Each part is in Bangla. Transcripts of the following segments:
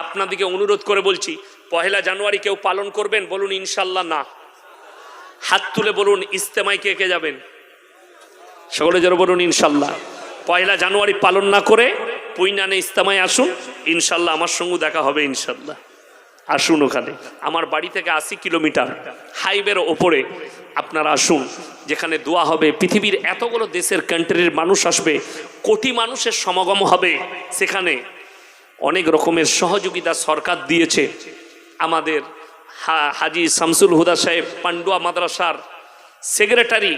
আপনাদেরকে অনুরোধ করে বলছি, পহেলা জানুয়ারি কেউ পালন করবেন? বলুন ইনশাল্লাহ। না, হাত তুলে বলুন ইজতেমায় কে কে যাবেন? সকলে যারা বলুন ইনশাল্লাহ। পয়লা জানুয়ারি পালন না করে পুইনানে ইজতেমায় আসুন, ইনশাল্লাহ আমার সঙ্গে দেখা হবে ইনশাল্লাহ। আসুন, ওখানে আমার বাড়ি থেকে 80 কিলোমিটার, হাইওয়ের ওপরে। আপনারা আসুন, যেখানে দোয়া হবে, পৃথিবীর এতগুলো দেশের কান্ট্রির মানুষ আসবে, কোটি মানুষের সমাগম হবে। সেখানে অনেক রকমের সহযোগিতা সরকার দিয়েছে। আমাদের হাজি শামসুল হুদা সাহেব পান্ডুয়া মাদ্রাসার সেক্রেটারি,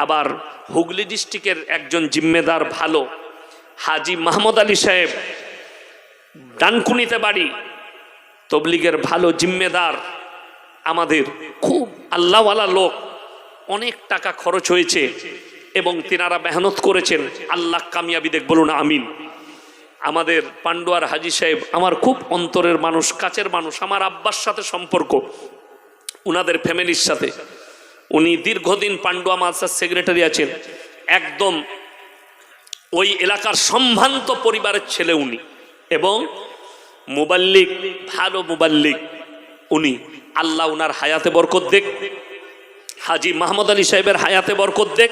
আবার হুগলি ডিস্ট্রিক্টের একজন জিম্মেদার ভালো হাজি মাহমুদ আলী সাহেব, ডানকুনিতে বাড়ি, তবলিগের ভালো জিম্মেদার, আমাদের খুব আল্লাহওয়ালা লোক। অনেক টাকা খরচ হয়েছে এবং তিনারা মেহনত করেছেন। আল্লাহ কামিয়াবি দেখ, বলুন আমিন। আমাদের পান্ডুয়ার হাজি সাহেব আমার খুব অন্তরের মানুষ, কাছের মানুষ। আমার আব্বার সাথে সম্পর্ক, উনাদের ফ্যামিলির সাথে। উনি দীর্ঘদিন পান্ডুয়া মাদ্রাসার সেক্রেটারি আছেন। একদম ওই এলাকার সম্ভ্রান্ত পরিবারের ছেলে উনি, এবং মুবাল্লিগ, ভালো মুবাল্লিগ উনি। আল্লাহ উনার হায়াতে বরকত দেখ, হাজি মাহমুদ আলী সাহেবের হায়াতে বরকত দেখ,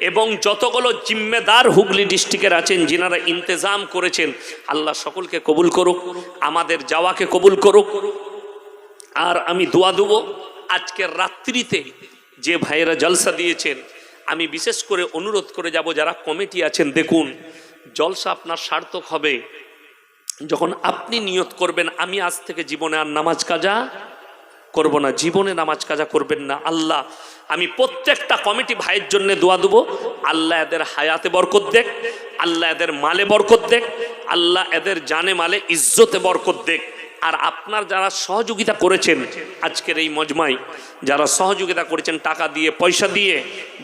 এবং যতগুলো জিম্মেদার হুগলি ডিস্ট্রিক্টের আছেন, যিনারা ইন্তেজাম করেছেন, আল্লাহ সকলকে কবুল করুক, আমাদের যাওয়াকে কবুল করুক। আর আমি দোয়া দেব, আজকের রাত্রিতে যে ভাইয়েরা জলসা দিয়েছেন, আমি বিশেষ করে অনুরোধ করে যাব, যারা কমিটি আছেন, দেখুন জলসা আপনার সার্থক হবে যখন আপনি নিয়ত করবেন, আমি আজ থেকে জীবনে আর নামাজ কাজা করব না। জীবনে নামাজ কাজা করবেন না। আল্লাহ, আমি প্রত্যেকটা কমিটি ভাইয়ের জন্য দোয়া দেবো, আল্লাহ এদের হায়াতে বরকত দেখ, আল্লাহ এদের মালে বরকত দেখ, আল্লাহ এদের জানে মালে ইজ্জতে বরকত দেখ। আর আপনার যারা সহযোগিতা করেছেন আজকের এই মজমায়, যারা সহযোগিতা করেছেন টাকা দিয়ে, পয়সা দিয়ে,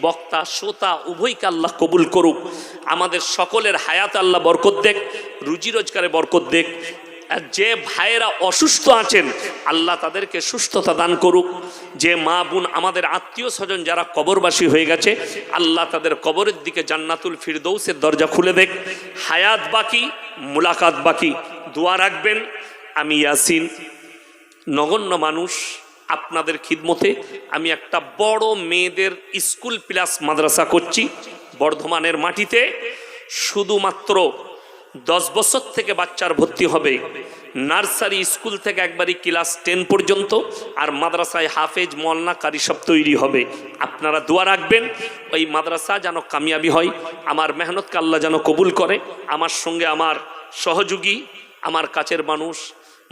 বক্তা শ্রোতা উভয়কে আল্লাহ কবুল করুক। আমাদের সকলের হায়াতে আল্লাহ বরকত দেখ, রুজি রোজগারে বরকত দেখ। আর যে ভাইয়েরা অসুস্থ আছেন, আল্লাহ তাদেরকে সুস্থতা দান করুক। যে মা বোন, আমাদের আত্মীয় স্বজন যারা কবরবাসী হয়ে গেছে, আল্লাহ তাদের কবরের দিকে জান্নাতুল ফিরদৌসের দরজা খুলে দেখ। হায়াত বাকি, মুলাকাত বাকি, দোয়া রাখবেন। আমি ইয়াসিন, নগণ্য মানুষ, আপনাদের খিদমতে আমি একটা বড় মেয়েদের স্কুল প্লাস মাদ্রাসা করছি বর্ধমানের মাটিতে। শুধুমাত্র 10 বছর থেকে বাচ্চার ভর্তি হবে, নার্সারি স্কুল থেকে একবারই ক্লাস 10 পর্যন্ত, আর মাদ্রাসায় হাফেজ, মওলানা, কারি সব তৈরি হবে। আপনারা দোয়া রাখবেন ওই মাদ্রাসা যেন কামিয়াবি হয়, আমার মেহনতকে আল্লাহ যেন কবুল করে। আমার সঙ্গে আমার সহযোগী, আমার কাছের মানুষ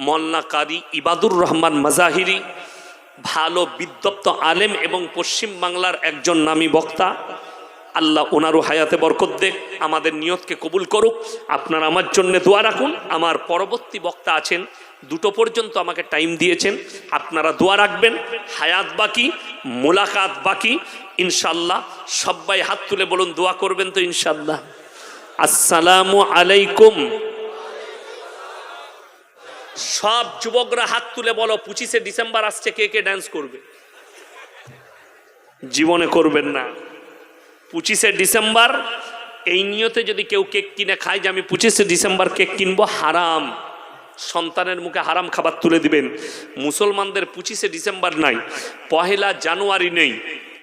মওলানা কারি ইবাদুর রহমান মাজাহিরি, ভালো বিদ্বপ্ত আলেম এবং পশ্চিম বাংলার একজন নামী বক্তা। আল্লাহ ওনারও হায়াতে বরকত দেখ, আমাদের নিয়তকে কবুল করুক। আপনারা আমার জন্য দোয়া রাখুন। আমার পরবর্তী বক্তা আছেন, 2টো পর্যন্ত আমাকে টাইম দিয়েছেন, আপনারা দোয়া রাখবেন। হায়াত বাকি, মুলাকাত বাকি, ইনশাল্লাহ। সবাই হাত তুলে বলুন দোয়া করবেন তো ইনশাল্লাহ। আসসালামু আলাইকুম। সব যুবকরা হাত তুলে বলো, 25শে ডিসেম্বর আসছে, কে কে ড্যান্স করবে? জীবনে করবেন না। 25শে ডিসেম্বর এই নিয়তে যদি কেউ কেক কিনে খায় যে আমি 25শে ডিসেম্বর কেক কিনবো, হারাম। সন্তানের মুখে হারাম খাবার তুলে দিবেন। মুসলমানদের 25শে ডিসেম্বর নাই, পহেলা জানুয়ারি নেই,